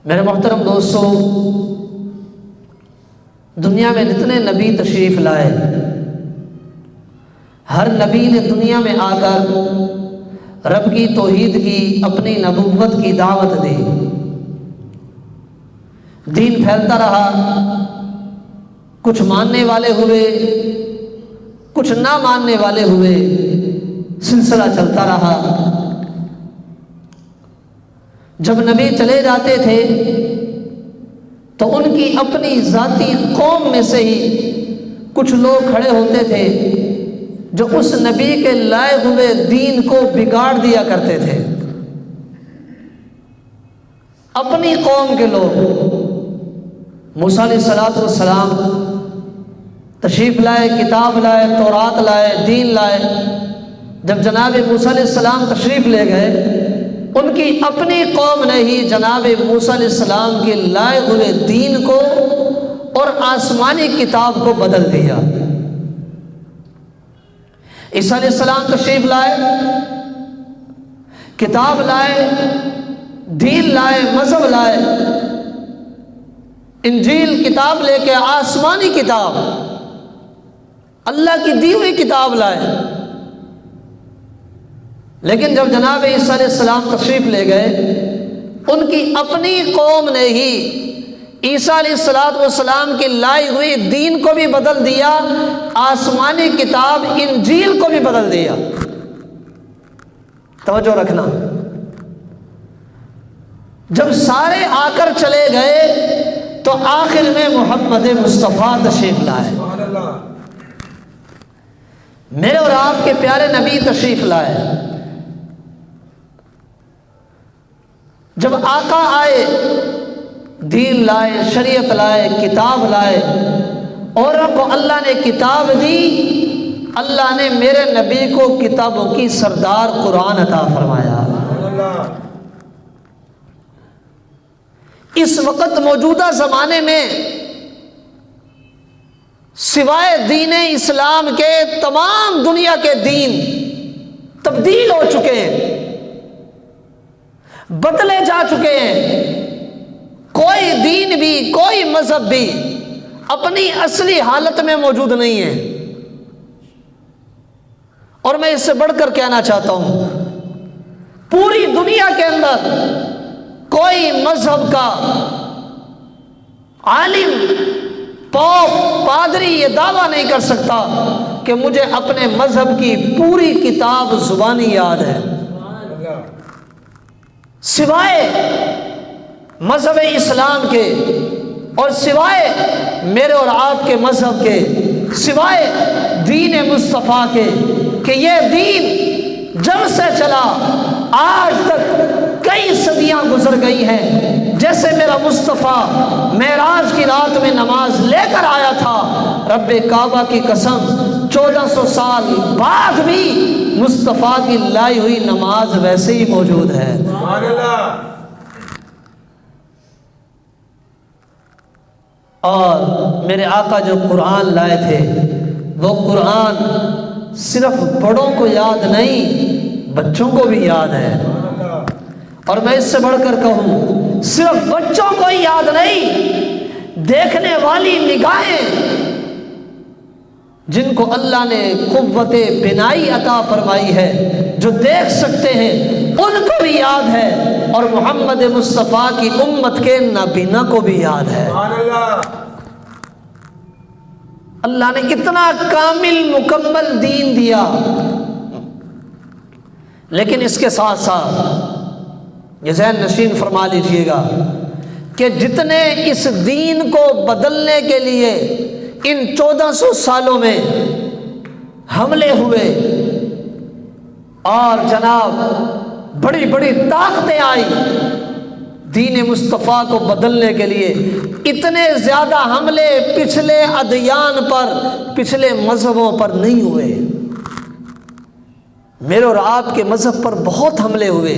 میرے محترم دوستو، دنیا میں جتنے نبی تشریف لائے، ہر نبی نے دنیا میں آ کر رب کی توحید کی، اپنی نبوت کی دعوت دی، دین پھیلتا رہا۔ کچھ ماننے والے ہوئے، کچھ نہ ماننے والے ہوئے، سلسلہ چلتا رہا۔ جب نبی چلے جاتے تھے تو ان کی اپنی ذاتی قوم میں سے ہی کچھ لوگ کھڑے ہوتے تھے جو اس نبی کے لائے ہوئے دین کو بگاڑ دیا کرتے تھے۔ اپنی قوم کے لوگ موسیٰ علیہ السلام تشریف لائے، کتاب لائے، تورات لائے، دین لائے۔ جب جناب موسیٰ علیہ السلام تشریف لے گئے، ان کی اپنی قوم نے ہی جناب موسیٰ علیہ السلام کے لائے ہوئے دین کو اور آسمانی کتاب کو بدل دیا۔ عیسیٰ علیہ السلام تشریف لائے، کتاب لائے، دین لائے، مذہب لائے، انجیل کتاب لے کے آسمانی کتاب، اللہ کی دی ہوئی کتاب لائے۔ لیکن جب جناب عیسیٰ علیہ السلام تشریف لے گئے، ان کی اپنی قوم نے ہی عیسیٰ علیہ السلام کی لائی ہوئی دین کو بھی بدل دیا، آسمانی کتاب انجیل کو بھی بدل دیا۔ توجہ رکھنا، جب سارے آ کر چلے گئے تو آخر میں محمد مصطفیٰ تشریف لائے۔ میرے اور آپ کے پیارے نبی تشریف لائے۔ جب آقا آئے، دین لائے، شریعت لائے، کتاب لائے، اور کو اللہ نے کتاب دی، اللہ نے میرے نبی کو کتابوں کی سردار قرآن عطا فرمایا۔ اس وقت موجودہ زمانے میں سوائے دین اسلام کے تمام دنیا کے دین تبدیل ہو چکے ہیں، بدلے جا چکے ہیں۔ کوئی دین بھی، کوئی مذہب بھی اپنی اصلی حالت میں موجود نہیں ہے۔ اور میں اس سے بڑھ کر کہنا چاہتا ہوں، پوری دنیا کے اندر کوئی مذہب کا عالم، پوپ، پادری یہ دعویٰ نہیں کر سکتا کہ مجھے اپنے مذہب کی پوری کتاب زبانی یاد ہے۔ سوائے مذہب اسلام کے اور سوائے میرے اور آپ کے مذہب کے، سوائے دین مصطفیٰ کے، کہ یہ دین جب سے چلا آج تک کئی صدیاں گزر گئی ہیں۔ جیسے میرا مصطفیٰ معراج کی رات میں نماز لے کر آیا تھا، رب کعبہ کی قسم 1400 سال بعد بھی مصطفیٰ کی لائی ہوئی نماز ویسے ہی موجود ہے۔ اور میرے آقا جو قرآن لائے تھے، وہ قرآن صرف بڑوں کو یاد نہیں، بچوں کو بھی یاد ہے۔ اور میں اس سے بڑھ کر کہوں، صرف بچوں کو ہی یاد نہیں، دیکھنے والی نگاہیں جن کو اللہ نے قوت بینائی عطا فرمائی ہے، جو دیکھ سکتے ہیں، ان کو بھی یاد ہے، اور محمد مصطفیٰ کی امت کے نابینا کو بھی یاد ہے۔ اللہ نے اتنا کامل مکمل دین دیا، لیکن اس کے ساتھ ساتھ یہ ذہن نشین فرما لیجئے گا کہ جتنے اس دین کو بدلنے کے لیے ان 1400 سالوں میں حملے ہوئے اور جناب بڑی بڑی طاقتیں آئی دین مصطفیٰ کو بدلنے کے لیے، اتنے زیادہ حملے پچھلے ادیان پر، پچھلے مذہبوں پر نہیں ہوئے۔ میرے اور آپ کے مذہب پر بہت حملے ہوئے۔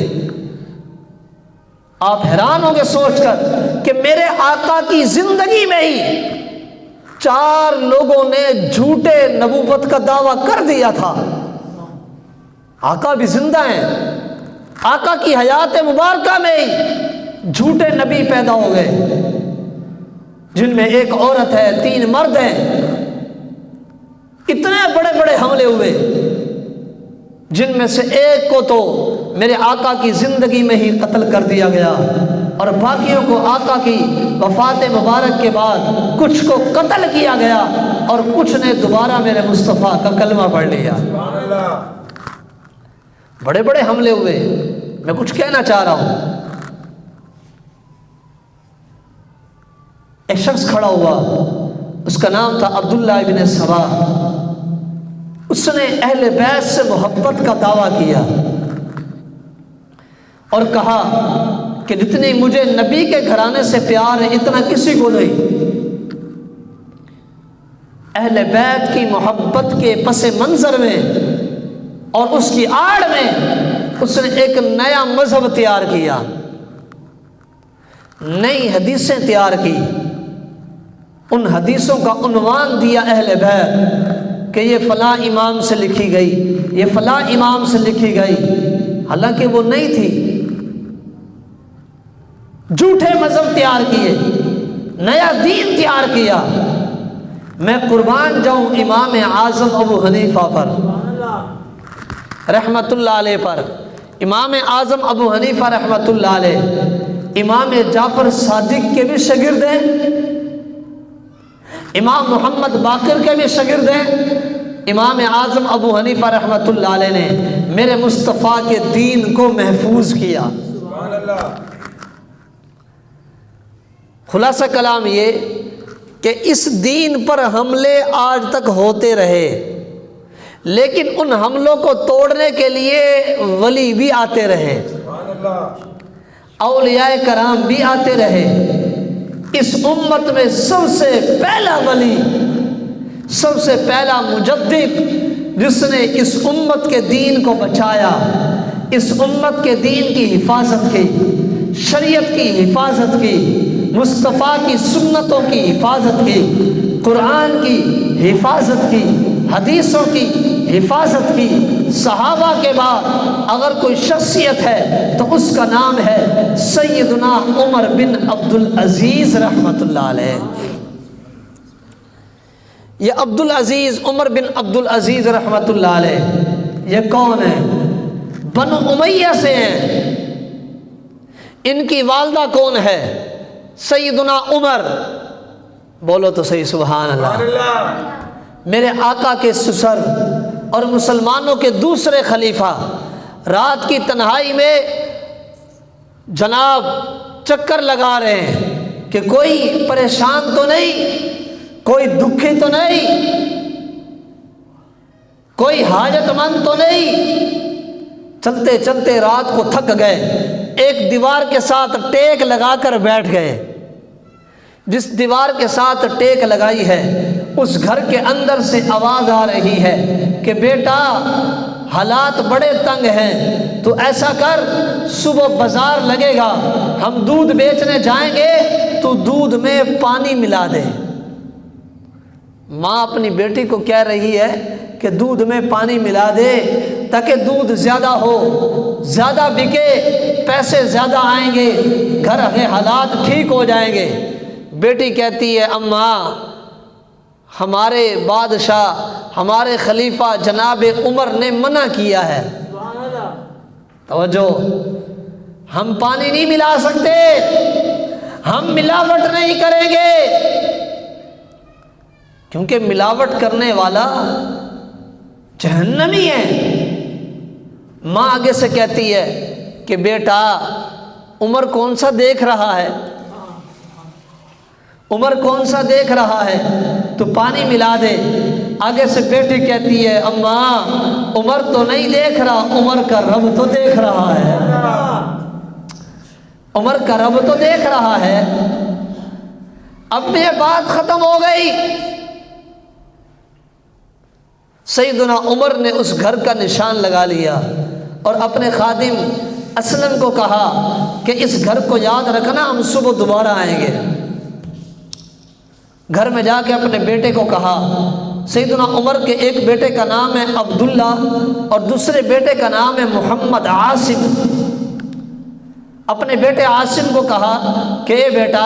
آپ حیران ہوں گے سوچ کر کہ میرے آقا کی زندگی میں ہی 4 لوگوں نے جھوٹے نبوت کا دعویٰ کر دیا تھا۔ آقا بھی زندہ ہیں، آقا کی حیات مبارکہ میں ہی جھوٹے نبی پیدا ہو گئے، جن میں ایک عورت ہے، 3 مرد ہیں، اتنے بڑے بڑے حملے ہوئے، جن میں سے ایک کو تو میرے آقا کی زندگی میں ہی قتل کر دیا گیا، اور باقیوں کو آقا کی وفات مبارک کے بعد کچھ کو قتل کیا گیا، اور کچھ نے دوبارہ میرے مصطفیٰ کا کلمہ پڑھ لیا۔ بڑے بڑے حملے ہوئے۔ میں کچھ کہنا چاہ رہا ہوں، ایک شخص کھڑا ہوا، اس کا نام تھا عبداللہ ابن سبا۔ اس نے اہل بیت سے محبت کا دعویٰ کیا اور کہا کہ جتنی مجھے نبی کے گھرانے سے پیار ہے اتنا کسی کو نہیں۔ اہل بیت کی محبت کے پس منظر میں اور اس کی آڑ میں اس نے ایک نیا مذہب تیار کیا، نئی حدیثیں تیار کی، ان حدیثوں کا عنوان دیا اہل بیت کہ یہ فلاں امام سے لکھی گئی، یہ فلاں امام سے لکھی گئی، حالانکہ وہ نہیں تھی۔ جھوٹے مذہب تیار کیے، نیا دین تیار کیا۔ میں قربان جاؤں امام اعظم ابو حنیفہ پر رحمت اللہ علیہ پر، امام اعظم ابو حنیفہ رحمت اللہ علیہ امام جعفر صادق کے بھی شاگرد ہیں، امام محمد باقر کے بھی شاگرد ہیں۔ امام اعظم ابو حنیفہ رحمت اللہ علیہ نے میرے مصطفیٰ کے دین کو محفوظ کیا۔ سبحان اللہ۔ خلاصہ کلام یہ کہ اس دین پر حملے آج تک ہوتے رہے، لیکن ان حملوں کو توڑنے کے لیے ولی بھی آتے رہے، اولیاء کرام بھی آتے رہے۔ اس امت میں سب سے پہلا ولی، سب سے پہلا مجدد جس نے اس امت کے دین کو بچایا، اس امت کے دین کی حفاظت کی، شریعت کی حفاظت کی، مصطفیٰ کی سنتوں کی حفاظت کی، قرآن کی حفاظت کی، حدیثوں کی حفاظت کی، صحابہ کے بعد اگر کوئی شخصیت ہے تو اس کا نام ہے سیدنا عمر بن عبدالعزیز رحمت اللہ علیہ۔ یہ عبدالعزیز، عمر بن عبدالعزیز رحمت اللہ علیہ، یہ کون ہیں؟ بنو امیہ سے ہیں۔ ان کی والدہ کون ہے؟ سیدنا عمر۔ بولو تو صحیح سبحان اللہ۔ میرے آقا کے سسر اور مسلمانوں کے دوسرے خلیفہ رات کی تنہائی میں جناب چکر لگا رہے ہیں کہ کوئی پریشان تو نہیں، کوئی دکھی تو نہیں، کوئی حاجت مند تو نہیں۔ چلتے چلتے رات کو تھک گئے، ایک دیوار کے ساتھ ٹیک لگا کر بیٹھ گئے۔ جس دیوار کے ساتھ ٹیک لگائی ہے اس گھر کے اندر سے آواز آ رہی ہے کہ بیٹا حالات بڑے تنگ ہیں، تو ایسا کر صبح بازار لگے گا، ہم دودھ بیچنے جائیں گے، تو دودھ میں پانی ملا دے۔ ماں اپنی بیٹی کو کہہ رہی ہے کہ دودھ میں پانی ملا دے تاکہ دودھ زیادہ ہو، زیادہ بکے، پیسے زیادہ آئیں گے، گھر کے حالات ٹھیک ہو جائیں گے۔ بیٹی کہتی ہے اماں ہمارے بادشاہ، ہمارے خلیفہ جناب عمر نے منع کیا ہے۔ توجہ، ہم پانی نہیں ملا سکتے، ہم ملاوٹ نہیں کریں گے، کیونکہ ملاوٹ کرنے والا جہنمی ہے۔ ماں آگے سے کہتی ہے کہ بیٹا عمر کون سا دیکھ رہا ہے، عمر کون سا دیکھ رہا ہے، تو پانی ملا دے۔ آگے سے بیٹی کہتی ہے اماں عمر تو نہیں دیکھ رہا، عمر کا رب تو دیکھ رہا ہے، عمر کا رب تو دیکھ رہا ہے۔ اب یہ بات ختم ہو گئی۔ سیدنا عمر نے اس گھر کا نشان لگا لیا اور اپنے خادم اسلم کو کہا کہ اس گھر کو یاد رکھنا، ہم صبح دوبارہ آئیں گے۔ گھر میں جا کے اپنے بیٹے کو کہا۔ سیدنا عمر کے ایک بیٹے کا نام ہے عبداللہ اور دوسرے بیٹے کا نام ہے محمد عاصم۔ اپنے بیٹے عاصم کو کہا کہ اے بیٹا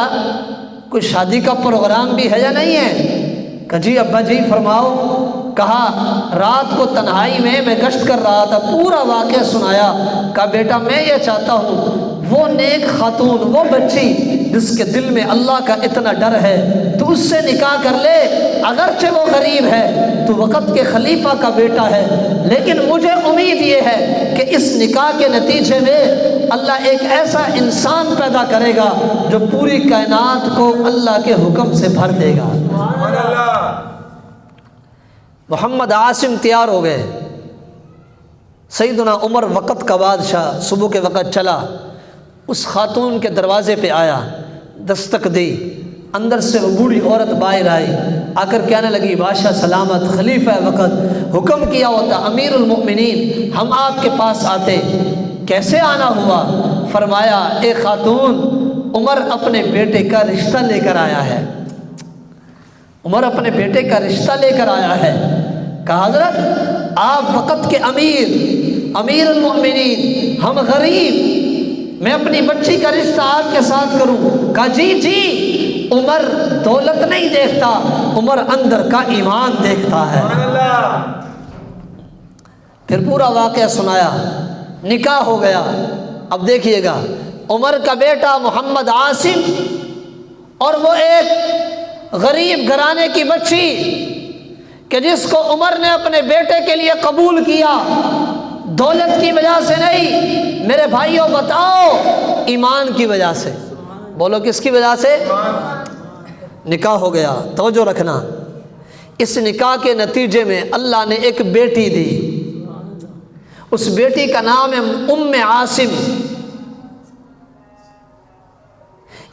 کوئی شادی کا پروگرام بھی ہے یا نہیں ہے؟ کہ جی ابا جی فرماؤ۔ کہا رات کو تنہائی میں گشت کر رہا تھا، پورا واقعہ سنایا۔ کہا بیٹا میں یہ چاہتا ہوں وہ نیک خاتون، وہ بچی جس کے دل میں اللہ کا اتنا ڈر ہے تو اس سے نکاح کر لے، اگرچہ وہ غریب ہے تو وقت کے خلیفہ کا بیٹا ہے، لیکن مجھے امید یہ ہے کہ اس نکاح کے نتیجے میں اللہ ایک ایسا انسان پیدا کرے گا جو پوری کائنات کو اللہ کے حکم سے بھر دے گا۔ محمد عاصم تیار ہو گئے۔ سیدنا عمر وقت کا بادشاہ صبح کے وقت چلا، اس خاتون کے دروازے پہ آیا، دستک دی، اندر سے وہ بوڑھی عورت باہر آئی، آ کر کہنے لگی بادشاہ سلامت، خلیفہ وقت، حکم کیا ہوتا امیر المؤمنین ہم آپ کے پاس آتے، کیسے آنا ہوا؟ فرمایا اے خاتون عمر اپنے بیٹے کا رشتہ لے کر آیا ہے، عمر اپنے بیٹے کا رشتہ لے کر آیا ہے۔ کہا حضرت آپ وقت کے امیر المؤمنین، ہم غریب، میں اپنی بچی کا رشتہ آپ کے ساتھ کروں؟ کہا جی عمر دولت نہیں دیکھتا، عمر اندر کا ایمان دیکھتا ہے۔ پھر پورا واقعہ سنایا، نکاح ہو گیا۔ اب دیکھیے گا عمر کا بیٹا محمد عاصم اور وہ ایک غریب گھرانے کی بچی کہ جس کو عمر نے اپنے بیٹے کے لیے قبول کیا، دولت کی وجہ سے نہیں، میرے بھائیوں بتاؤ ایمان کی وجہ سے۔ بولو کس کی وجہ سے؟ نکاح ہو گیا۔ توجہ رکھنا، اس نکاح کے نتیجے میں اللہ نے ایک بیٹی دی، اس بیٹی کا نام ہے ام عاصم۔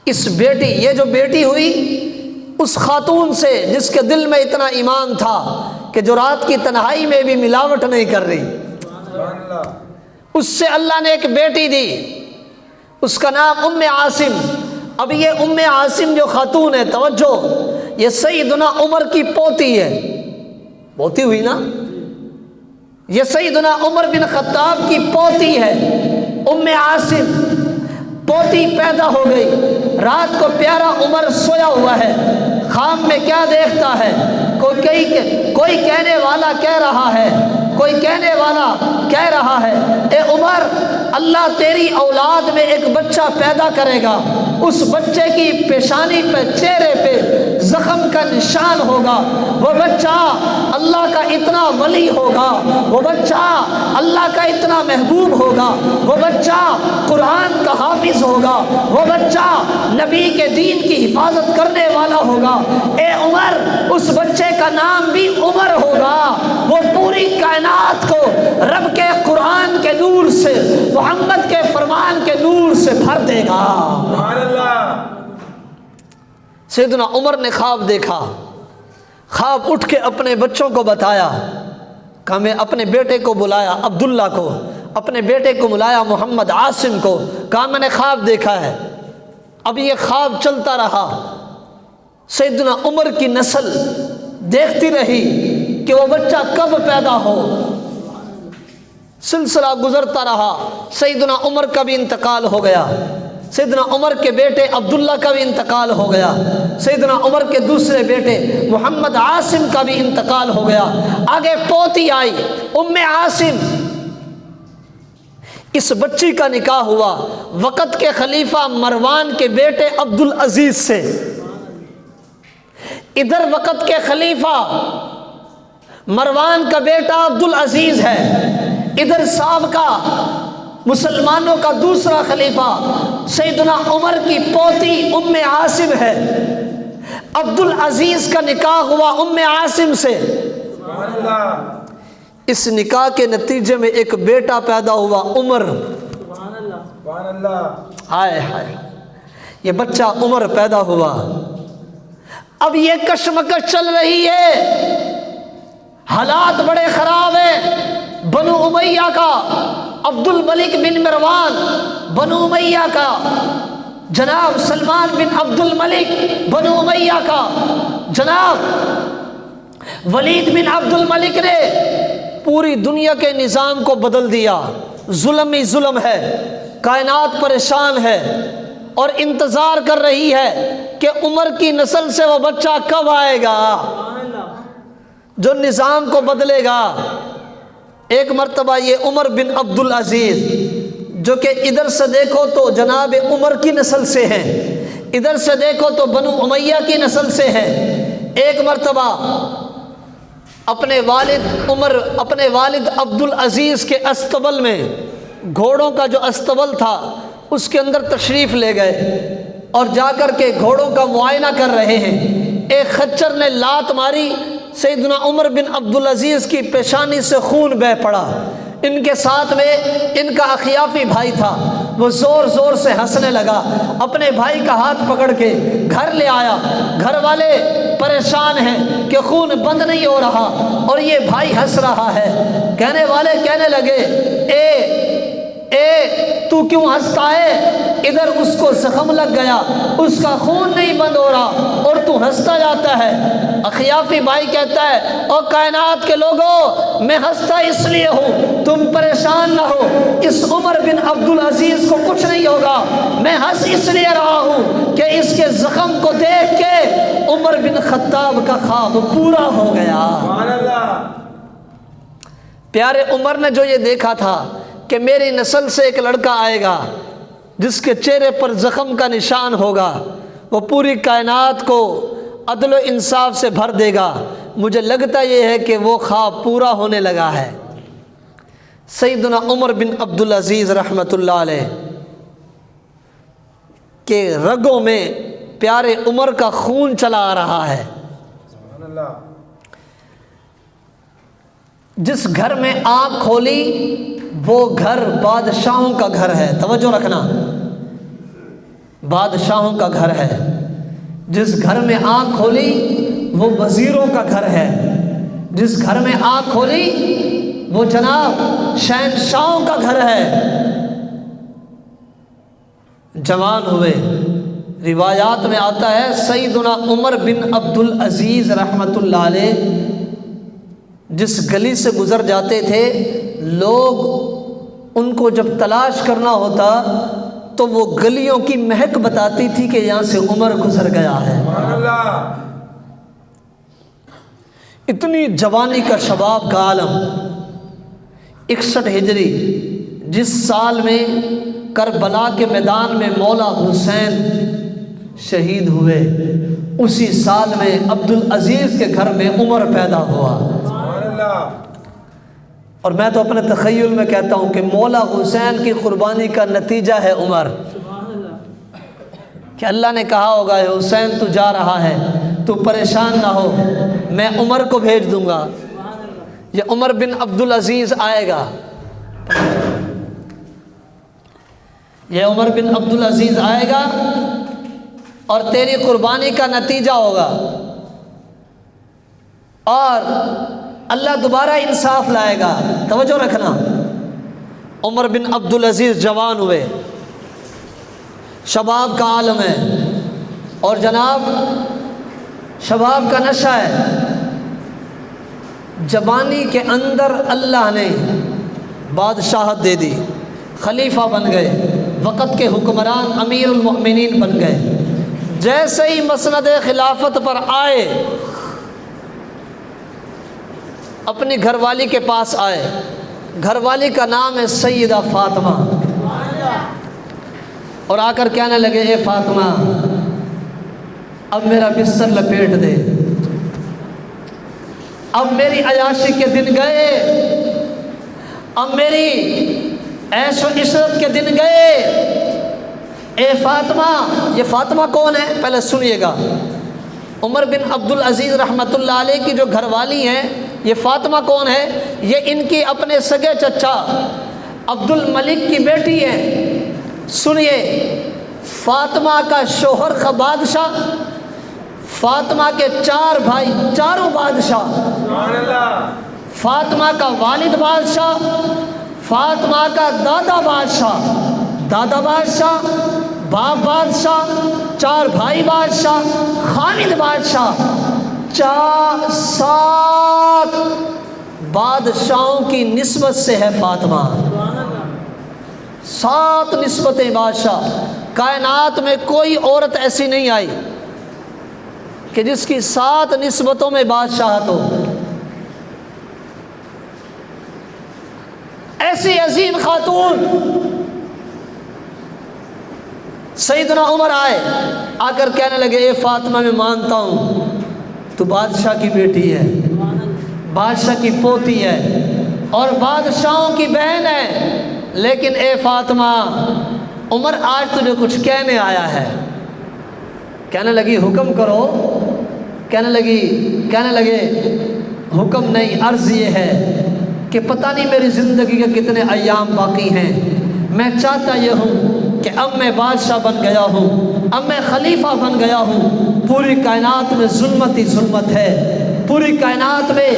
اس بیٹی، یہ جو بیٹی ہوئی اس خاتون سے جس کے دل میں اتنا ایمان تھا کہ جو رات کی تنہائی میں بھی ملاوٹ نہیں کر رہی، اس سے اللہ نے ایک بیٹی دی، اس کا نام ام عاصم۔ اب یہ ام عاصم جو خاتون ہے، توجہ، یہ سیدنا عمر کی پوتی ہے، پوتی ہوئی نا، یہ سیدنا عمر بن خطاب کی پوتی ہے ام عاصم۔ پوتی پیدا ہو گئی، رات کو پیارا عمر سویا ہوا ہے، خواب میں کیا دیکھتا ہے؟ کوئی کہنے والا کہہ رہا ہے، کوئی کہنے والا کہہ رہا ہے اے عمر اللہ تیری اولاد میں ایک بچہ پیدا کرے گا، اس بچے کی پیشانی پہ، چہرے پہ زخم کا نشان ہوگا، وہ بچہ اللہ کا اتنا ولی ہوگا، وہ بچہ اللہ کا اتنا محبوب ہوگا، وہ بچہ قرآن کا حافظ ہوگا، وہ بچہ نبی کے دین کی حفاظت کرنے والا ہوگا۔ اے عمر اس بچے کا نام بھی عمر ہوگا، وہ پوری کائنات کو رب کے قرآن کے نور سے، محمد کے فرمان کے نور سے بھر دے گا۔ سیدنا عمر نے خواب دیکھا، خواب اٹھ کے اپنے بچوں کو بتایا، کہا میں اپنے بیٹے کو بلایا، عبداللہ کو، اپنے بیٹے کو بلایا محمد عاصم کو، کہا میں نے خواب دیکھا ہے۔ اب یہ خواب چلتا رہا، سیدنا عمر کی نسل دیکھتی رہی کہ وہ بچہ کب پیدا ہو، سلسلہ گزرتا رہا، سیدنا عمر کا بھی انتقال ہو گیا، سیدنا عمر کے بیٹے عبداللہ کا بھی انتقال ہو گیا، سیدنا عمر کے دوسرے بیٹے محمد عاصم کا بھی انتقال ہو گیا۔ آگے پوتی آئی ام عاصم، اس بچی کا نکاح ہوا وقت کے خلیفہ مروان کے بیٹے عبدالعزیز سے۔ ادھر وقت کے خلیفہ مروان کا بیٹا عبدالعزیز ہے، ادھر سابقہ مسلمانوں کا دوسرا خلیفہ سیدنا عمر کی پوتی ام عاصم ہے۔ عبدالعزیز کا نکاح ہوا ام عاصم سے، اس نکاح کے نتیجے میں ایک بیٹا پیدا ہوا عمر۔ ہائے ہائے، یہ بچہ عمر پیدا ہوا۔ اب یہ کشمکش چل رہی ہے، حالات بڑے خراب ہیں۔ بنو امیہ کا عبد الملک بن مروان، بنو امیہ کا جناب سلمان بن عبد الملک، بنو امیہ کا جناب ولید بن عبد الملک نے پوری دنیا کے نظام کو بدل دیا۔ ظلم ہی ظلم ہے، کائنات پریشان ہے اور انتظار کر رہی ہے کہ عمر کی نسل سے وہ بچہ کب آئے گا جو نظام کو بدلے گا۔ ایک مرتبہ یہ عمر بن عبد العزیز، جو کہ ادھر سے دیکھو تو جناب عمر کی نسل سے ہیں، ادھر سے دیکھو تو بنو امیہ کی نسل سے ہیں، ایک مرتبہ اپنے والد عبد العزیز کے استبل میں، گھوڑوں کا جو استبل تھا اس کے اندر تشریف لے گئے اور جا کر کے گھوڑوں کا معائنہ کر رہے ہیں۔ ایک خچر نے لات ماری، سیدنا عمر بن عبد العزیز کی پیشانی سے خون بہہ پڑا۔ ان کے ساتھ میں ان کا اخیافی بھائی تھا، وہ زور زور سے ہنسنے لگا، اپنے بھائی کا ہاتھ پکڑ کے گھر لے آیا۔ گھر والے پریشان ہیں کہ خون بند نہیں ہو رہا اور یہ بھائی ہنس رہا ہے۔ کہنے والے کہنے لگے تو کیوں ہنستا ہے؟ ادھر اس کو زخم لگ گیا، اس کا خون نہیں بند ہو رہا اور تو ہنستا جاتا ہے۔ اخیافی بھائی کہتا ہے او کائنات کے لوگوں، میں ہنستا اس لیے ہوں تم پریشان نہ ہو، اس عمر بن عبد العزیز کو کچھ نہیں ہوگا۔ میں ہنس اس لیے رہا ہوں کہ اس کے زخم کو دیکھ کے عمر بن خطاب کا خواب پورا ہو گیا۔ پیارے عمر نے جو یہ دیکھا تھا کہ میری نسل سے ایک لڑکا آئے گا جس کے چہرے پر زخم کا نشان ہوگا، وہ پوری کائنات کو عدل و انصاف سے بھر دے گا، مجھے لگتا یہ ہے کہ وہ خواب پورا ہونے لگا ہے۔ سیدنا عمر بن عبد العزیز رحمۃ اللہ علیہ کے رگوں میں پیارے عمر کا خون چلا آ رہا ہے۔ جس گھر میں آنکھ کھولی وہ گھر بادشاہوں کا گھر ہے، توجہ رکھنا، بادشاہوں کا گھر ہے۔ جس گھر میں آنکھ کھولی وہ وزیروں کا گھر ہے، جس گھر میں آنکھ کھولی وہ جناب شہنشاہوں کا گھر ہے۔ جوان ہوئے، روایات میں آتا ہے سیدنا عمر بن عبد العزیز رحمۃ اللہ علیہ جس گلی سے گزر جاتے تھے، لوگ ان کو جب تلاش کرنا ہوتا تو وہ گلیوں کی مہک بتاتی تھی کہ یہاں سے عمر گزر گیا ہے۔ اتنی جوانی کا، شباب کا عالم۔ 61 ہجری، جس سال میں کربلا کے میدان میں مولا حسین شہید ہوئے، اسی سال میں عبد العزیز کے گھر میں عمر پیدا ہوا۔ اور میں تو اپنے تخیل میں کہتا ہوں کہ مولا حسین کی قربانی کا نتیجہ ہے عمر، کہ اللہ نے کہا ہوگا اے حسین تو جا رہا ہے، تو پریشان نہ ہو، میں عمر کو بھیج دوں گا، یہ عمر بن عبد العزیز آئے گا، یہ عمر بن عبد العزیز آئے گا اور تیری قربانی کا نتیجہ ہوگا، اور اللہ دوبارہ انصاف لائے گا۔ توجہ رکھنا، عمر بن عبد العزیز جوان ہوئے، شباب کا عالم ہے، اور جناب شباب کا نشہ ہے، جوانی کے اندر اللہ نے بادشاہت دے دی، خلیفہ بن گئے، وقت کے حکمران امیر المؤمنین بن گئے۔ جیسے ہی مسند خلافت پر آئے، اپنی گھر والی کے پاس آئے، گھر والی کا نام ہے سیدہ فاطمہ، اور آ کر کہنے لگے اے فاطمہ اب میرا بستر لپیٹ دے، اب میری عیاشی کے دن گئے، اب میری عیش و عشرت کے دن گئے۔ اے فاطمہ، یہ فاطمہ کون ہے پہلے سنیے گا۔ عمر بن عبد العزیز رحمۃ اللہ علیہ کی جو گھر والی ہیں، یہ فاطمہ کون ہے؟ یہ ان کی اپنے سگے چچا عبد الملک کی بیٹی ہے۔ سنیے، فاطمہ کا شوہر کا بادشاہ، فاطمہ کے 4 بھائی، چاروں بادشاہ، فاطمہ کا والد بادشاہ، فاطمہ کا دادا بادشاہ، دادا بادشاہ، باپ بادشاہ، 4 بھائی بادشاہ، خامد بادشاہ، 7 بادشاہوں کی نسبت سے ہے فاطمہ۔ 7 نسبتیں بادشاہ، کائنات میں کوئی عورت ایسی نہیں آئی کہ جس کی 7 نسبتوں میں بادشاہت ہو۔ ایسی عظیم خاتون سیدنا عمر آئے، آ کر کہنے لگے اے فاطمہ میں مانتا ہوں تو بادشاہ کی بیٹی ہے، بادشاہ کی پوتی ہے اور بادشاہوں کی بہن ہے، لیکن اے فاطمہ عمر آج تجھے کچھ کہنے آیا ہے۔ کہنے لگی حکم کرو، کہنے لگے حکم نہیں، عرض یہ ہے کہ پتہ نہیں میری زندگی کے کتنے ایام باقی ہیں، میں چاہتا یہ ہوں کہ اب میں بادشاہ بن گیا ہوں، اب میں خلیفہ بن گیا ہوں، پوری کائنات میں ظلمت ہی ظلمت ہے، پوری کائنات میں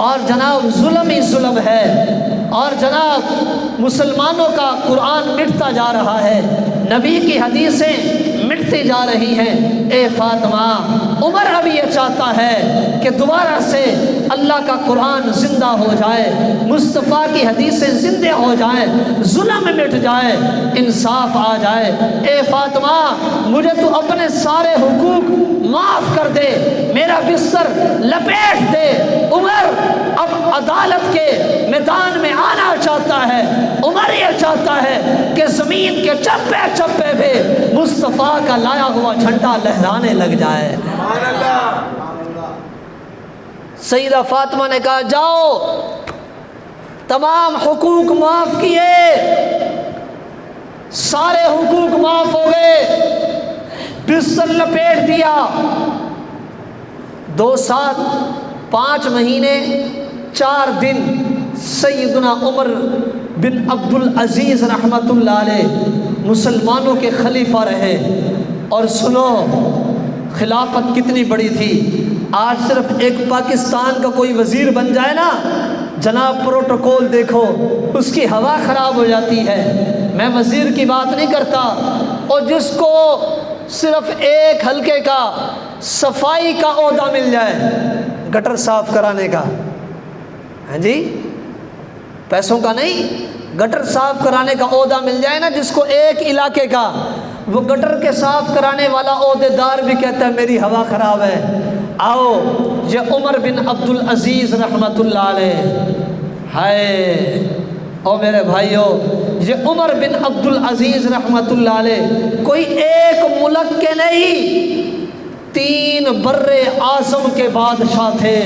اور جناب ظلم ہی ظلم ہے، اور جناب مسلمانوں کا قرآن مٹتا جا رہا ہے، نبی کی حدیثیں مٹتی جا رہی ہیں۔ اے فاطمہ عمر اب یہ چاہتا ہے کہ دوبارہ سے اللہ کا قرآن زندہ ہو جائے، مصطفیٰ کی حدیثیں زندہ ہو جائیں، ظلم مٹ جائے، انصاف آ جائے۔ اے فاطمہ مجھے تو اپنے سارے حقوق معاف کر دے، میرا بستر لپیٹ دے۔ عمر اب عدالت کے میدان میں آنا چاہتا ہے، عمر یہ چاہتا ہے کہ زمین کے چپے چپے پہ مصطفیٰ کا لایا ہوا جھنڈا لہرانے لگ جائے۔ سیدہ فاطمہ نے کہا جاؤ، تمام حقوق معاف کیے، سارے حقوق معاف ہو گئے، بستر لپیٹ دیا۔ 2 سال 5 مہینے 4 دن سیدنا عمر بن عبد العزیز رحمۃ اللہ علیہ مسلمانوں کے خلیفہ رہے۔ اور سنو خلافت کتنی بڑی تھی، آج صرف ایک پاکستان کا کوئی وزیر بن جائے نا جناب، پروٹوکول دیکھو اس کی ہوا خراب ہو جاتی ہے۔ میں وزیر کی بات نہیں کرتا، اور جس کو صرف ایک حلقے کا صفائی کا عہدہ مل جائے، گٹر صاف کرانے کا، ہاں جی پیسوں کا نہیں، گٹر صاف کرانے کا عہدہ مل جائے نا جس کو ایک علاقے کا، وہ گٹر کے صاف کرانے والا عہدیدار بھی کہتا ہے میری ہوا خراب ہے۔ آؤ یہ عمر بن عبد العزیز رحمۃ اللہ علیہ ہے، اور میرے بھائیوں یہ عمر بن عبد العزیز رحمۃ اللہ علیہ کوئی ایک ملک کے نہیں، 3 بر اعظم کے بادشاہ تھے۔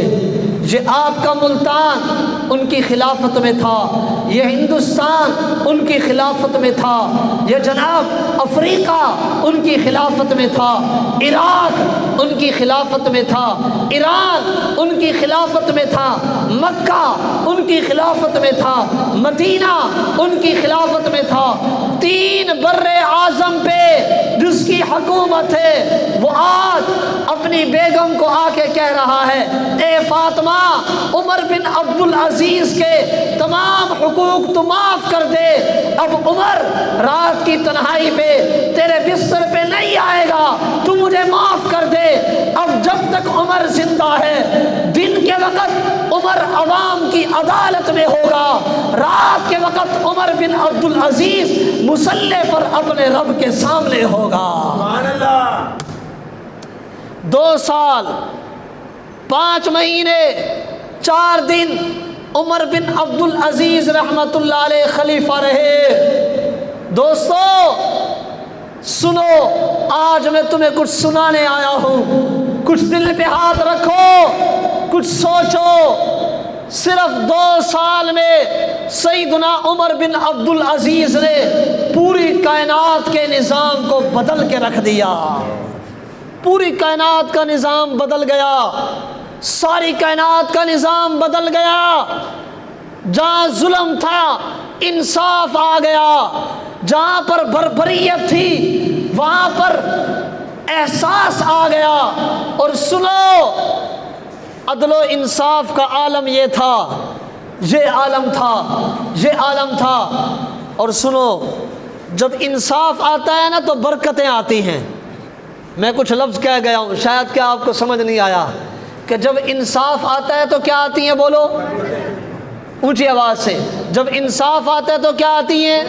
یہ آپ کا ملتان ان کی خلافت میں تھا، یہ ہندوستان ان کی خلافت میں تھا، یہ جناب افریقہ ان کی خلافت میں تھا، عراق ان کی خلافت میں تھا، ایران ان کی خلافت میں تھا، مکہ ان کی خلافت میں تھا، مدینہ ان کی خلافت میں تھا۔ 3 بر اعظم پہ جس کی حکومت ہے، وہ آج اپنی بیگم کو آ کے کہہ رہا ہے اے فاطمہ عمر بن عبد العزیز کے تمام حقوق تو معاف کر دے، اب عمر رات کی تنہائی پہ تیرے بستر پہ نہیں آئے گا، تو مجھے معاف کر دے۔ اب جب تک عمر زندہ ہے، دن کے وقت عمر عوام کی عدالت میں ہوگا، رات کے وقت عمر بن عبد العزیز مصلی پر اپنے رب کے سامنے ہوگا۔ 2 سال 5 مہینے 4 دن عمر بن عبد العزیز رحمۃ اللہ علیہ خلیفہ رہے۔ دوستو سنو، آج میں تمہیں کچھ سنانے آیا ہوں، کچھ دل پہ ہاتھ رکھو، کچھ سوچو۔ صرف 2 سال میں سیدنا عمر بن عبد العزیز نے پوری کائنات کے نظام کو بدل کے رکھ دیا، پوری کائنات کا نظام بدل گیا، ساری کائنات کا نظام بدل گیا۔ جہاں ظلم تھا انصاف آ گیا، جہاں پر بربریت تھی وہاں پر احساس آ گیا۔ اور سنو، عدل و انصاف کا عالم یہ تھا، یہ عالم تھا، یہ عالم تھا۔ اور سنو، جب انصاف آتا ہے نا تو برکتیں آتی ہیں۔ میں کچھ لفظ کہہ گیا ہوں، شاید کہ آپ کو سمجھ نہیں آیا کہ جب انصاف آتا ہے تو کیا آتی ہیں، بولو اونچی آواز سے، جب انصاف آتا ہے تو کیا آتی ہیں؟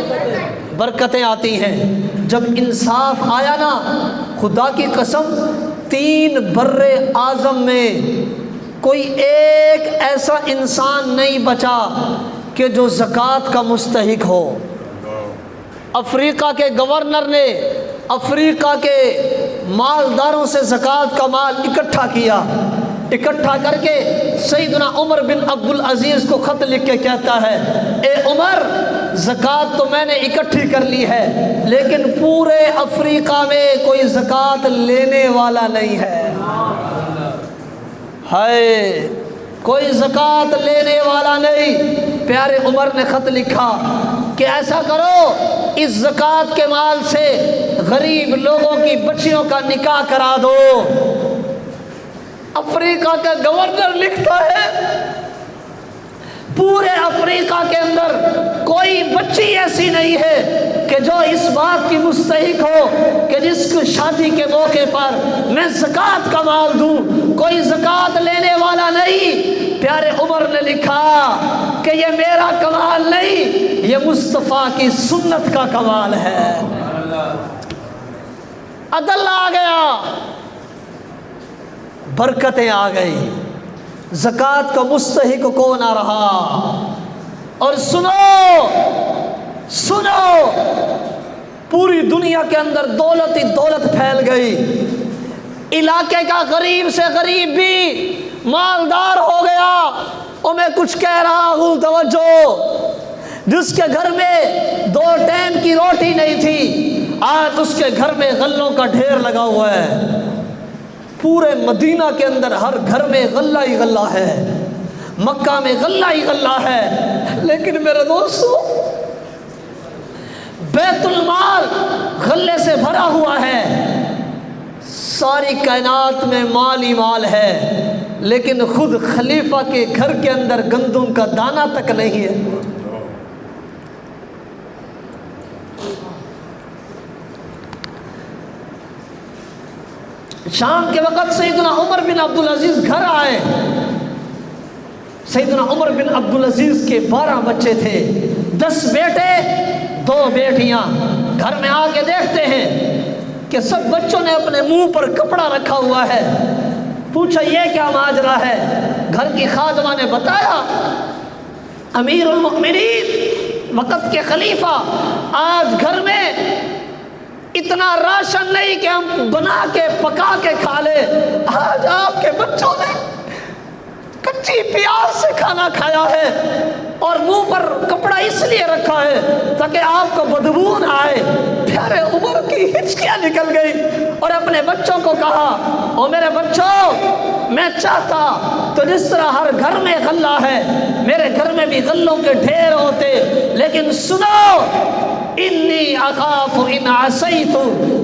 برکتیں آتی ہیں۔ جب انصاف آیا نا، خدا کی قسم 3 بر اعظم میں کوئی ایک ایسا انسان نہیں بچا کہ جو زکوٰۃ کا مستحق ہو۔ افریقہ کے گورنر نے افریقہ کے مالداروں سے زکوٰۃ کا مال اکٹھا کیا، اکٹھا کر کے سیدنا عمر بن عبدالعزیز کو خط لکھ کے کہتا ہے، اے عمر، زکوٰۃ تو میں نے اکٹھی کر لی ہے، لیکن پورے افریقہ میں کوئی زکوٰۃ لینے والا نہیں ہے۔ ہائے، کوئی زکوٰۃ لینے والا نہیں۔ پیارے عمر نے خط لکھا کہ ایسا کرو، اس زکوٰۃ کے مال سے غریب لوگوں کی بچیوں کا نکاح کرا دو۔ افریقہ کا گورنر لکھتا ہے پورے افریقہ کے اندر کوئی بچی ایسی نہیں ہے کہ جو اس بات کی مستحق ہو کہ جس کو شادی کے موقع پر میں زکوٰۃ کا مال دوں، کوئی زکوٰۃ لینے والا نہیں۔ پیارے عمر نے لکھا کہ یہ میرا کمال نہیں، یہ مصطفیٰ کی سنت کا کمال ہے۔ عدل آ گیا، برکتیں آ گئی، زکوٰۃ کا مستحق کون آ رہا۔ اور سنو، پوری دنیا کے اندر دولت ہی دولت پھیل گئی، علاقے کا غریب سے غریب بھی مالدار ہو گیا۔ اور میں کچھ کہہ رہا ہوں، توجہ، جس کے گھر میں 2 ٹائم کی روٹی نہیں تھی، آج اس کے گھر میں غلوں کا ڈھیر لگا ہوا ہے۔ پورے مدینہ کے اندر ہر گھر میں غلہ ہی غلہ ہے، مکہ میں غلہ ہی غلہ ہے۔ لیکن میرے دوستو، بیت المال غلے سے بھرا ہوا ہے، ساری کائنات میں مال ہی مال ہے، لیکن خود خلیفہ کے گھر کے اندر گندم کا دانہ تک نہیں ہے۔ شام کے وقت سیدنا عمر بن عبدالعزیز گھر آئے۔ سیدنا عمر بن عبدالعزیز کے 12 بچے تھے، 10 بیٹے 2 بیٹیاں۔ گھر میں آ کے دیکھتے ہیں کہ سب بچوں نے اپنے منہ پر کپڑا رکھا ہوا ہے۔ پوچھا یہ کیا ماجرا ہے؟ گھر کی خادمہ نے بتایا، امیر المؤمنین وقت کے خلیفہ، آج گھر میں اتنا راشن نہیں کہ ہم بنا کے پکا کے کھا لے، آج آپ کے بچوں نے کچی پیاز سے کھانا کھایا ہے اور منہ پر کپڑا اس لیے رکھا ہے تاکہ آپ کو بدبو نہ آئے۔ پیارے عمر کی ہچکیاں نکل گئی اور اپنے بچوں کو کہا، او میرے بچوں، میں چاہتا تو جس طرح ہر گھر میں غلہ ہے، میرے گھر میں بھی غلوں کے ڈھیر ہوتے، لیکن سنو، انی اخاف ان عصیت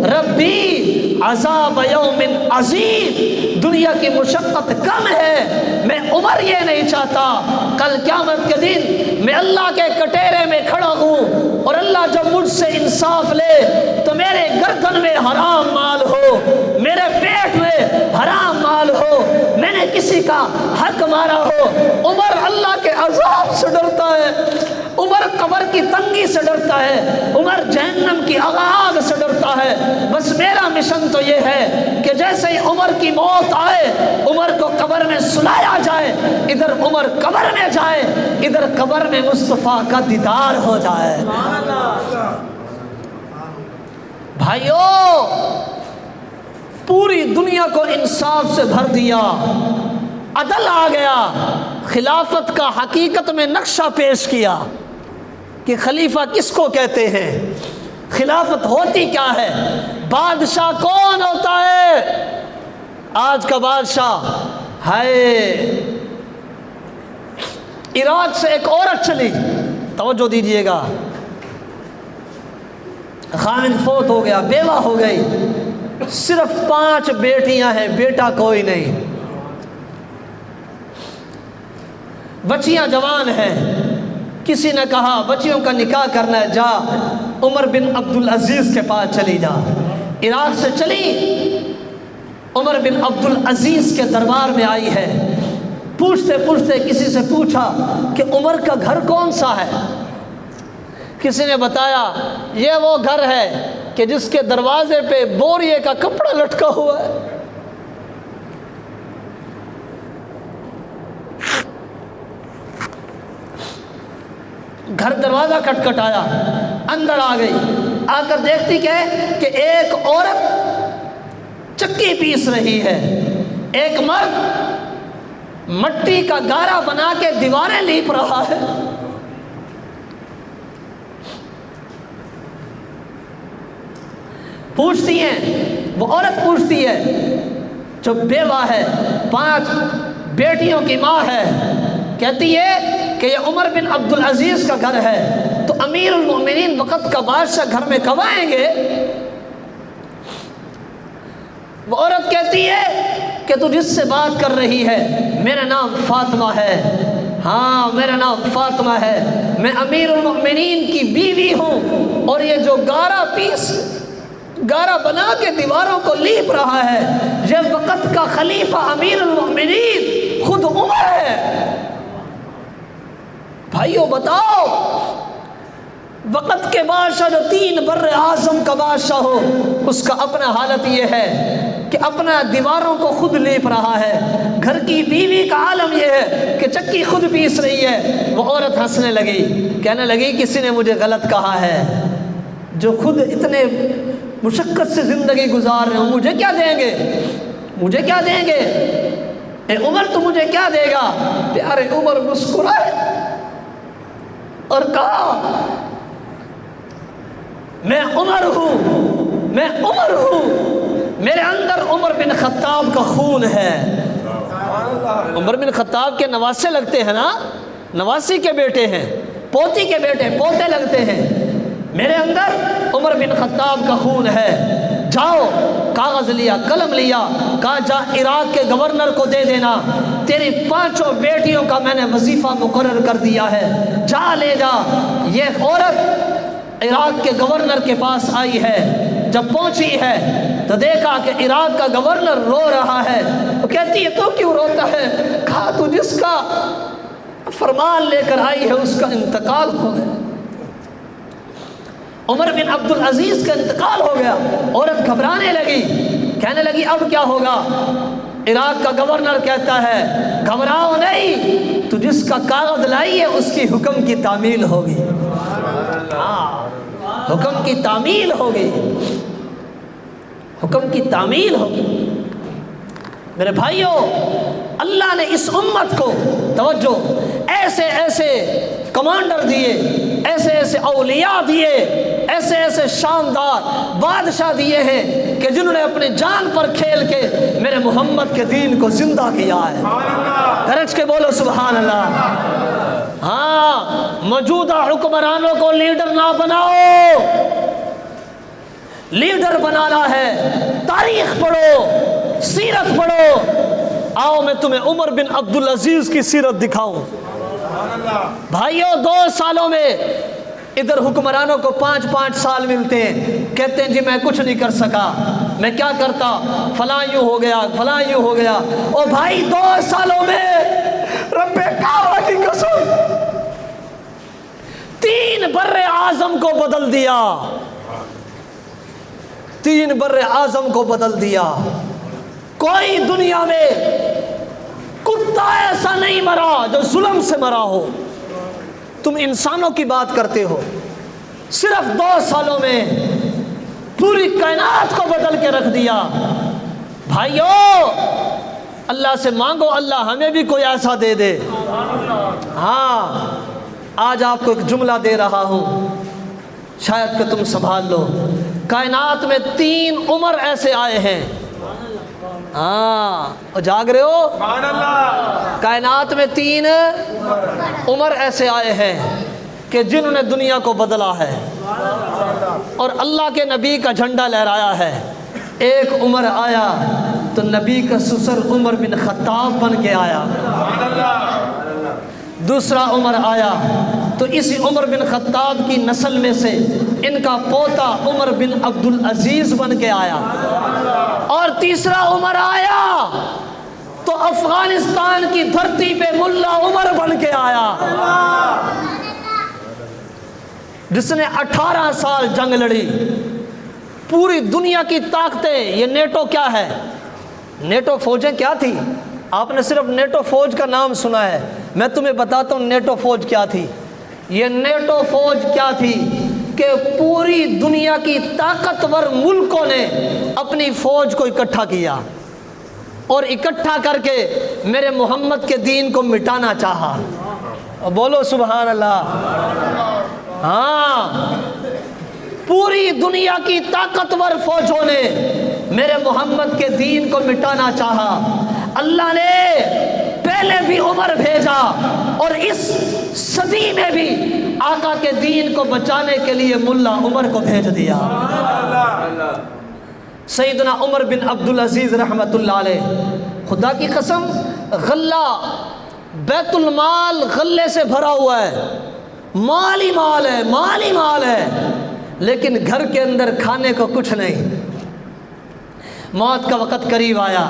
ربی عذاب یوم عظیم۔ دنیا کی مشقت کم ہے، میں عمر یہ نہیں چاہتا کل قیامت کے دن میں اللہ کے کٹہرے میں کھڑا ہوں اور اللہ جب مجھ سے انصاف لے تو میرے گردن میں حرام مال ہو، میرے پیٹ میں حرام مال ہو، میں نے کسی کا حق مارا ہو۔ عمر اللہ کے عذاب سے ڈرتا ہے، عمر قبر کی تنگی سے ڈرتا ہے، عمر جہنم کی آگ سے ڈرتا ہے۔ بس میرا مشن تو یہ ہے کہ جیسے ہی عمر کی موت آئے، عمر کو قبر میں سلایا جائے، ادھر عمر قبر میں جائے، ادھر قبر میں مصطفیٰ کا دیدار ہو جائے۔ بھائیو، پوری دنیا کو انصاف سے بھر دیا، عدل آ گیا، خلافت کا حقیقت میں نقشہ پیش کیا کہ خلیفہ کس کو کہتے ہیں، خلافت ہوتی کیا ہے، بادشاہ کون ہوتا ہے۔ آج کا بادشاہ ہے، عراق سے ایک عورت چلی، توجہ دیجئے گا، خامد فوت ہو گیا، بیوہ ہو گئی، صرف 5 بیٹیاں ہیں، بیٹا کوئی نہیں، بچیاں جوان ہیں۔ کسی نے کہا بچیوں کا نکاح کرنا ہے، جا عمر بن عبدالعزیز کے پاس چلی جا۔ عراق سے چلی، عمر بن عبدالعزیز کے دربار میں آئی ہے، پوچھتے پوچھتے کسی سے پوچھا کہ عمر کا گھر کون سا ہے۔ کسی نے بتایا یہ وہ گھر ہے کہ جس کے دروازے پہ بوریے کا کپڑا لٹکا ہوا ہے۔ گھر دروازہ کھٹکھٹایا، اندر آ گئی، آ کر دیکھتی کہ ایک عورت چکی پیس رہی ہے، ایک مرد مٹی کا گارا بنا کے دیواریں لیپ رہا ہے۔ پوچھتی ہیں، وہ عورت پوچھتی ہے جو بیوہ ہے، 5 بیٹیوں کی ماں ہے، کہتی ہے کہ یہ عمر بن عبدالعزیز کا گھر ہے، تو امیر المؤمنین وقت کا بادشاہ گھر میں کب آئیں گے؟ وہ عورت کہتی ہے کہ تو جس سے بات کر رہی ہے میرا نام فاطمہ ہے، ہاں میرا نام فاطمہ ہے، میں امیر المؤمنین کی بیوی ہوں، اور یہ جو گارا بنا کے دیواروں کو لیپ رہا ہے یہ وقت کا خلیفہ امیر المؤمنین خود عمر ہے۔ بھائیو بتاؤ، وقت کے بادشاہ جو 3 بر اعظم کا بادشاہ ہو، اس کا اپنا حالت یہ ہے کہ اپنا دیواروں کو خود لیپ رہا ہے، گھر کی بیوی کا عالم یہ ہے کہ چکی خود پیس رہی ہے۔ وہ عورت ہنسنے لگی، کہنے لگی کسی نے مجھے غلط کہا ہے، جو خود اتنے مشقت سے زندگی گزار رہے ہوں مجھے کیا دیں گے، مجھے کیا دیں گے، اے عمر تو مجھے کیا دے گا؟ پیارے عمر مسکرائے اور کہا میں عمر ہوں، میں عمر ہوں، میرے اندر عمر بن خطاب کا خون ہے۔ عمر بن خطاب کے نواسے لگتے ہیں نا، نواسی کے بیٹے ہیں، پوتی کے بیٹے پوتے لگتے ہیں، میرے اندر عمر بن خطاب کا خون ہے۔ جاؤ، کاغذ لیا، قلم لیا، کہا جا عراق کے گورنر کو دے دینا، تیری 5 بیٹیوں کا میں نے وظیفہ مقرر کر دیا ہے، جا لے جا۔ یہ عورت عراق کے گورنر کے پاس آئی ہے، جب پہنچی ہے تو دیکھا کہ عراق کا گورنر رو رہا ہے۔ وہ کہتی ہے تو کیوں روتا ہے؟ کہا تو جس کا فرمان لے کر آئی ہے اس کا انتقال ہو گیا، عمر بن عبدالعزیز کا انتقال ہو گیا۔ عورت گھبرانے لگی، کہنے لگی اب کیا ہوگا؟ عراق کا گورنر کہتا ہے گھبراؤ نہیں، تو جس کا کاغذ لائی ہے اس کی حکم کی تعمیل ہوگی، ہاں حکم کی تعمیل ہوگی، حکم کی تعمیل ہوگی۔ میرے بھائیوں، اللہ نے اس امت کو توجہ ایسے ایسے کمانڈر دیے، ایسے ایسے اولیاء دیے، ایسے ایسے شاندار بادشاہ دیے ہیں کہ جنہوں نے اپنے جان پر کھیل کے میرے محمد کے دین کو زندہ کیا ہے۔ گرج کے بولو سبحان اللہ۔ ہاں، موجودہ حکمرانوں کو لیڈر نہ بناؤ، لیڈر بنانا ہے تاریخ پڑھو، سیرت پڑھو۔ آؤ میں تمہیں عمر بن عبدالعزیز کی سیرت دکھاؤں۔ بھائیوں، 2 سالوں میں ادھر حکمرانوں کو 5-5 سال ملتے ہیں، کہتے ہیں جی میں کچھ نہیں کر سکا، میں کیا کرتا، فلاں یوں ہو گیا، فلاں یوں ہو گیا۔ او بھائی، 2 سالوں میں رب کعبہ کی قسم 3 بر اعظم کو بدل دیا، 3 بر اعظم کو بدل دیا۔ کوئی دنیا میں کتا ایسا نہیں مرا جو ظلم سے مرا ہو۔ تم انسانوں کی بات کرتے ہو، صرف 2 سالوں میں پوری کائنات کو بدل کے رکھ دیا۔ بھائیو، اللہ سے مانگو اللہ ہمیں بھی کوئی ایسا دے دے۔ ہاں، آج آپ کو ایک جملہ دے رہا ہوں، شاید کہ تم سنبھال لو۔ کائنات میں 3 عمر ایسے آئے ہیں، ہاں جاگ رہے ہو؟ کائنات میں 3 عمر ایسے آئے ہیں کہ جنہوں نے دنیا کو بدلا ہے اور اللہ کے نبی کا جھنڈا لہرایا ہے۔ ایک عمر آیا تو نبی کا سسر عمر بن خطاب بن کے آیا، دوسرا عمر آیا تو اسی عمر بن خطاب کی نسل میں سے ان کا پوتا عمر بن عبدالعزیز بن کے آیا، اور تیسرا عمر آیا تو افغانستان کی دھرتی پہ ملا عمر بن کے آیا۔ جس نے 18 سال جنگ لڑی، پوری دنیا کی طاقتیں. یہ نیٹو کیا ہے؟ نیٹو فوجیں کیا تھی؟ آپ نے صرف نیٹو فوج کا نام سنا ہے، میں تمہیں بتاتا ہوں نیٹو فوج کیا تھی. یہ نیٹو فوج کیا تھی کہ پوری دنیا کی طاقتور ملکوں نے اپنی فوج کو اکٹھا کیا اور اکٹھا کر کے میرے محمد کے دین کو مٹانا چاہا. بولو سبحان اللہ. ہاں، پوری دنیا کی طاقتور فوجوں نے میرے محمد کے دین کو مٹانا چاہا. اللہ نے پہلے بھی عمر بھیجا اور اس صدی میں بھی آقا کے دین کو بچانے کے لیے ملا عمر کو بھیج دیا. سیدنا عمر بن عبدالعزیز رحمت اللہ علیہ، خدا کی قسم غلہ بیت المال غلے سے بھرا ہوا ہے، مال ہی مال ہے، مال ہی مال ہے، لیکن گھر کے اندر کھانے کو کچھ نہیں. موت کا وقت قریب آیا.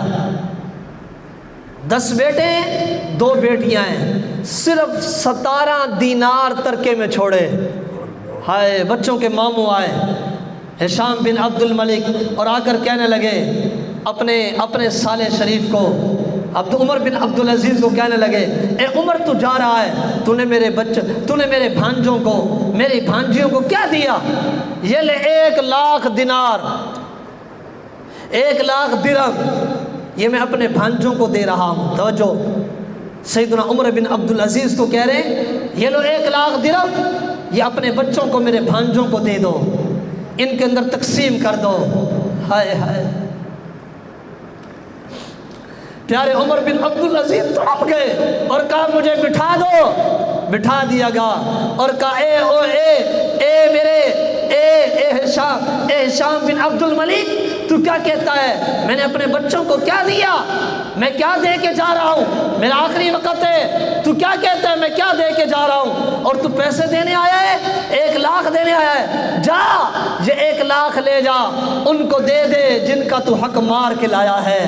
10 بیٹے 2 بیٹیاں ہیں، صرف 17 دینار ترکے میں چھوڑے. ہائے، بچوں کے ماموں آئے ہشام بن عبد الملک اور آ کر کہنے لگے اپنے سالے شریف کو، عمر بن عبدالعزیز کو کہنے لگے، اے عمر تو جا رہا ہے، تو نے میرے بھانجوں کو، میری بھانجیوں کو کیا دیا؟ یہ لے 1 لاکھ دینار، 1 لاکھ درہم، یہ میں اپنے بھانجوں کو دے رہا ہوں. توجہ، سیدنا عمر بن عبدالعزیز کو کہہ رہے ہیں یہ لو 1 لاکھ درہم، یہ اپنے بچوں کو، میرے بھانجوں کو دے دو، ان کے اندر تقسیم کر دو. ہائے ہائے، پیارے عمر بن عبدالعزیز تڑپ گئے اور کہا مجھے بٹھا دو. بٹھا دیا گا اور کہا اے ہشام بن عبد الملک، تو کیا کہتا ہے؟ میں نے اپنے بچوں کو کیا دیا؟ میں کیا دے کے جا رہا ہوں؟ میرا آخری وقت ہے، تو کیا کہتا ہے میں کیا دے کے جا رہا ہوں؟ اور تو پیسے دینے آیا ہے، 1 لاکھ دینے آیا ہے، جا یہ 1 لاکھ لے جا، ان کو دے دے جن کا تو حق مار کے لایا ہے،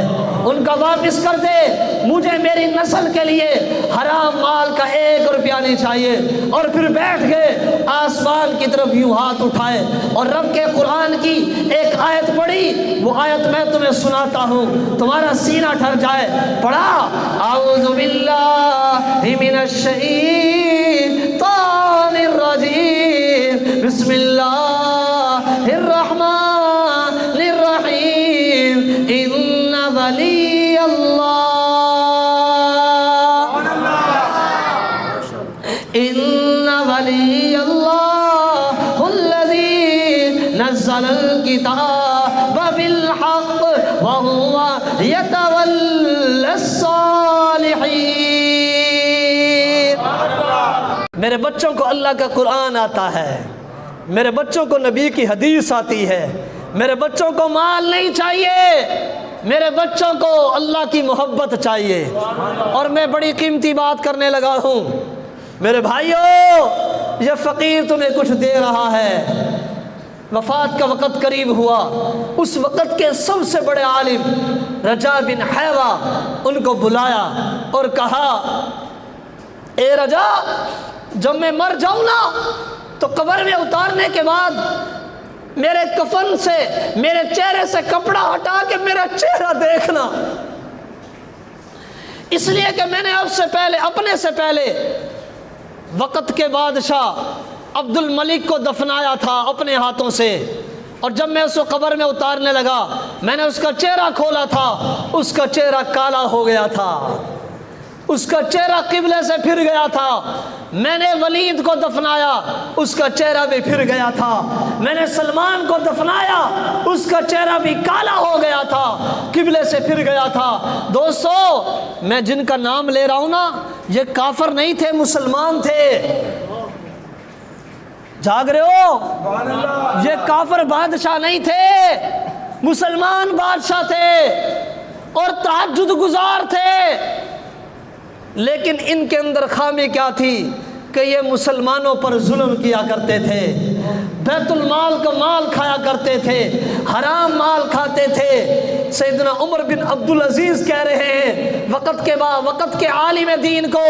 ان کا واپس کر دے. مجھے میری نسل کے لیے حرام مال کا 1 روپیہ نہیں چاہیے. اور پھر بیٹھ گئے، آسمان کی طرف یوں ہاتھ اٹھائے اور رب کے قرآن کی ایک آیت پڑھی. وہ آیت میں تمہیں سناتا ہوں، تمہارا سینہ ٹھر جائے. پڑھا، اعوذ باللہ من الشیطان الرجیم، بسم اللہ الرحمن الرحیم، ان ولی اللہ ان ولی اللہ الذی نزل الکتاب بالحق وهو يتولى الصالحین. میرے بچوں کو اللہ کا قرآن آتا ہے، میرے بچوں کو نبی کی حدیث آتی ہے، میرے بچوں کو مال نہیں چاہیے، میرے بچوں کو اللہ کی محبت چاہیے. اور میں بڑی قیمتی بات کرنے لگا ہوں میرے بھائیوں، یہ فقیر تمہیں کچھ دے رہا ہے. وفات کا وقت قریب ہوا، اس وقت کے سب سے بڑے عالم رجا بن حیوہ ان کو بلایا اور کہا، اے رجا، جب میں مر جاؤں نا تو قبر میں اتارنے کے بعد میرے کفن سے، میرے چہرے سے کپڑا ہٹا کے میرا چہرہ دیکھنا، اس لیے کہ میں نے اپنے سے پہلے وقت کے بادشاہ عبد الملک کو دفنایا تھا اپنے ہاتھوں سے، اور جب میں اس کو قبر میں اتارنے لگا میں نے اس کا چہرہ کھولا تھا، اس کا چہرہ کالا ہو گیا تھا، اس کا چہرہ قبلے سے پھر گیا تھا. میں نے ولید کو دفنایا، اس کا چہرہ بھی پھر گیا تھا. میں نے سلمان کو دفنایا، اس کا چہرہ بھی کالا ہو گیا تھا، قبلے سے پھر گیا تھا. دوستو، میں جن کا نام لے رہا ہوں نا، یہ کافر نہیں تھے، مسلمان تھے. جاگ رہے ہو؟ یہ کافر بادشاہ نہیں تھے، مسلمان بادشاہ تھے اور تہجد گزار تھے. لیکن ان کے اندر خامی کیا تھی کہ یہ مسلمانوں پر ظلم کیا کرتے تھے، بیت المال کا مال کھایا کرتے تھے، حرام مال کھاتے تھے. سیدنا عمر بن عبدالعزیز کہہ رہے ہیں وقت کے عالم دین کو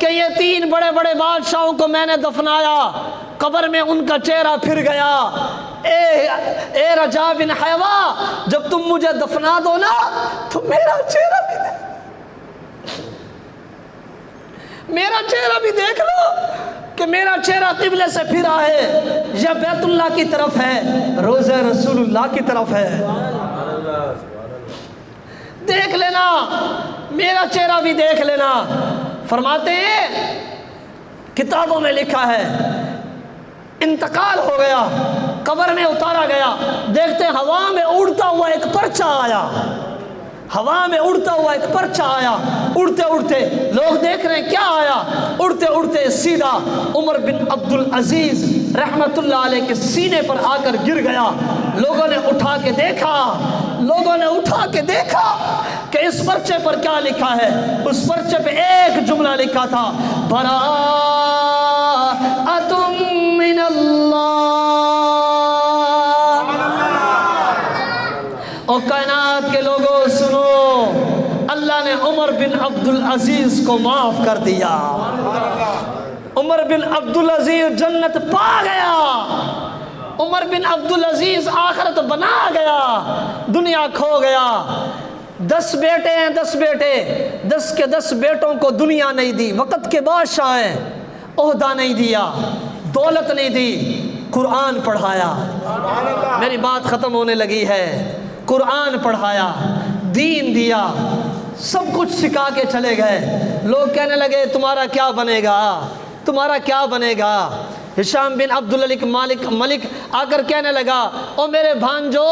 کہ یہ 3 بڑے بڑے بادشاہوں کو میں نے دفنایا، قبر میں ان کا چہرہ پھر گیا، اے رجاء بن حیوہ، جب تم مجھے دفنا دو نا تو میرا چہرہ بھی میرا چہرہ بھی دیکھ لو کہ میرا چہرہ قبلے سے پھرا ہے یا بیت اللہ کی طرف ہے، روضہ رسول اللہ کی طرف ہے، دیکھ لینا، میرا چہرہ بھی دیکھ لینا۔ فرماتے ہیں کتابوں میں لکھا ہے انتقال ہو گیا، قبر میں اتارا گیا، دیکھتے ہوا میں اڑتا ہوا ایک پرچہ آیا، ہوا میں اڑتا ہوا ایک پرچہ آیا، اڑتے اڑتے لوگ دیکھ رہے ہیں کیا آیا، اڑتے اڑتے سیدھا عمر بن عبد العزیز رحمت اللہ علیہ کے سینے پر آ کر گر گیا۔ لوگوں نے اٹھا کے دیکھا کہ اس پرچے پر کیا لکھا ہے۔ اس پرچے پہ ایک جملہ لکھا تھا، براءۃ من اللہ۔ اور کائنات کے لوگوں سنو، اللہ نے عمر بن عبد العزیز کو معاف کر دیا۔ عمر بن عبد العزیز جنت پا گیا، عمر بن عبد العزیز آخرت بنا گیا، دنیا کھو گیا۔ 10 بیٹے ہیں، 10 بیٹے، 10 کے 10 بیٹوں کو دنیا نہیں دی، وقت کے بادشاہ ہیں، عہدہ نہیں دیا، دولت نہیں دی، قرآن پڑھایا۔ میری بات ختم ہونے لگی ہے۔ قرآن پڑھایا، دین دیا، سب کچھ سکھا کے چلے گئے۔ لوگ کہنے لگے تمہارا کیا بنے گا، تمہارا کیا بنے گا۔ ہشام بن عبدالملک ملک آ کر کہنے لگا، او میرے بھانجو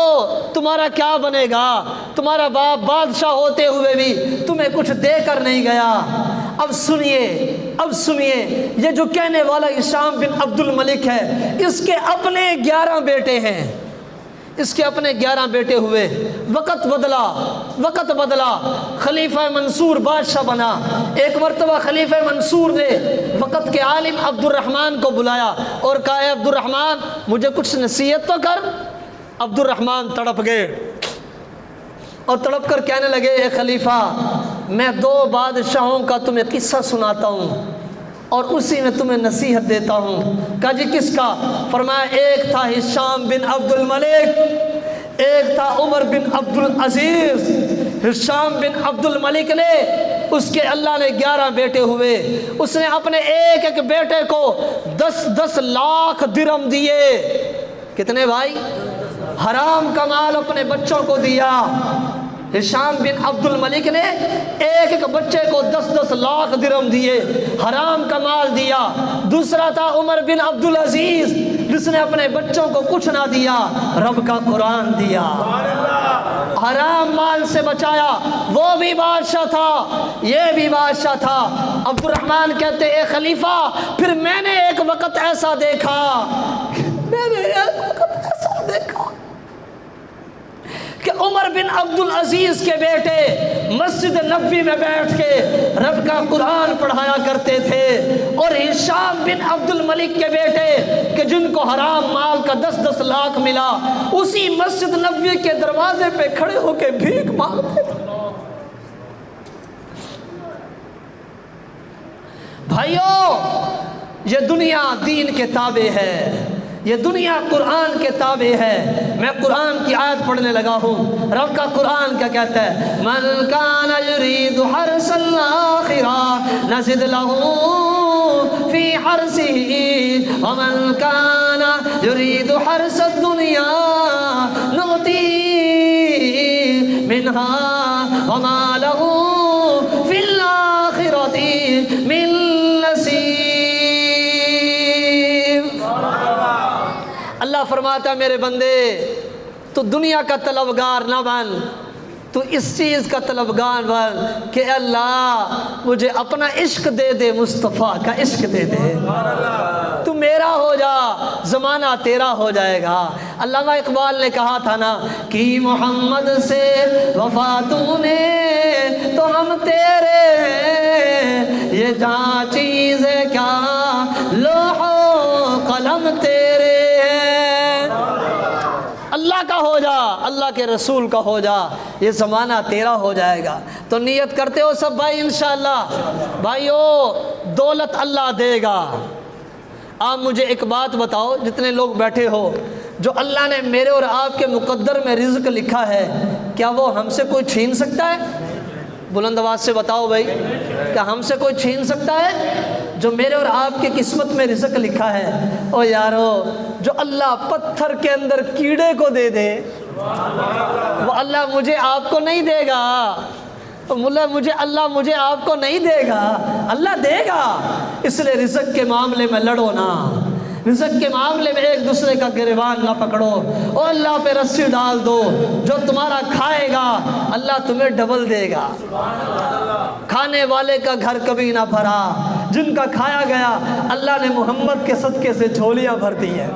تمہارا کیا بنے گا، تمہارا باپ بادشاہ ہوتے ہوئے بھی تمہیں کچھ دے کر نہیں گیا۔ اب سنیے یہ جو کہنے والا ہشام بن عبدالملک ہے، اس کے اپنے 11 بیٹے ہیں، اس کے اپنے 11 بیٹے ہوئے۔ وقت بدلا، خلیفہ منصور بادشاہ بنا۔ ایک مرتبہ خلیفہ منصور نے وقت کے عالم عبد الرحمن کو بلایا اور کہا، اے عبد الرحمن مجھے کچھ نصیحت تو کر۔ عبد الرحمن تڑپ گئے اور تڑپ کر کہنے لگے، اے خلیفہ میں 2 بادشاہوں کا تمہیں قصہ سناتا ہوں اور اسی میں تمہیں نصیحت دیتا ہوں۔ کہا جی کس کا؟ فرمایا ایک تھا ہشام بن عبد الملک، ایک تھا عمر بن عبد العزیز۔ ہشام بن عبد الملک نے، اس کے اللہ نے 11 بیٹے ہوئے، اس نے اپنے ایک ایک بیٹے کو 10 لاکھ درہم دیے۔ کتنے بھائی؟ حرام کا مال اپنے بچوں کو دیا۔ ہشام بن عبد الملک نے ایک ایک بچے کو 10 لاکھ درہم دیے، حرام کا مال دیا۔ دوسرا تھا عمر بن عبد العزیز، جس نے اپنے بچوں کو کچھ نہ دیا، رب کا قرآن دیا، حرام مال سے بچایا۔ وہ بھی بادشاہ تھا، یہ بھی بادشاہ تھا۔ عبد الرحمن کہتے اے خلیفہ پھر میں نے ایک وقت ایسا دیکھا کہ عمر بن عبد العزیز کے بیٹے مسجد نبوی میں بیٹھ کے رب کا قرآن پڑھایا کرتے تھے، اور ہشام بن عبد الملک کے بیٹے کہ جن کو حرام مال کا 10 لاکھ ملا، اسی مسجد نبوی کے دروازے پہ کھڑے ہو کے بھیک مانگتے تھے۔ بھائیو، یہ دنیا دین کے تابع ہے، یہ دنیا قرآن کے تابع ہے۔ میں قرآن کی آیت پڑھنے لگا ہوں۔ رب کا قرآن کیا کہتا ہے؟ من کان یرید حرث الآخرہ نزد لہ فی حرثہ ومن کان یرید حرث الدنیا نؤتیہ منہا وما لہ فی الآخرۃ من نصیب۔ اللہ فرماتا ہے میرے بندے تو دنیا کا طلبگار نہ بن، تو اس چیز کا طلبگار بن کہ اللہ مجھے اپنا عشق دے دے، مصطفیٰ کا عشق دے دے، تو میرا ہو جا، زمانہ تیرا ہو جائے گا۔ علامہ اقبال نے کہا تھا نا کہ محمد سے وفا تو نے تو ہم تیرے ہیں، یہ جہاں چیز ہے کیا لوح و قلم تیرے ہیں۔ اللہ کا ہو جا، اللہ کے رسول کا ہو جا، یہ زمانہ تیرا ہو جائے گا۔ تو نیت کرتے ہو سب بھائی انشاءاللہ؟ بھائیو دولت اللہ دے گا، آپ مجھے ایک بات بتاؤ، جتنے لوگ بیٹھے ہو، جو اللہ نے میرے اور آپ کے مقدر میں رزق لکھا ہے، کیا وہ ہم سے کوئی چھین سکتا ہے؟ بلند آواز سے بتاؤ بھائی، کیا ہم سے کوئی چھین سکتا ہے؟ جو میرے اور آپ کی قسمت میں رزق لکھا ہے، او یارو، جو اللہ پتھر کے اندر کیڑے کو دے دے، وہ اللہ مجھے آپ کو نہیں دے گا۔ اللہ مجھے آپ کو نہیں دے گا، اللہ دے گا۔ اس لیے رزق کے معاملے میں لڑو نہ، رزق کے معاملے میں ایک دوسرے کا گریبان نہ پکڑو، اور اللہ پہ رسی ڈال دو، جو تمہارا کھائے گا اللہ تمہیں ڈبل دے گا۔ کھانے والے کا گھر کبھی نہ بھرا، جن کا کھایا گیا اللہ نے محمد کے صدقے سے جھولیاں بھر دی ہیں۔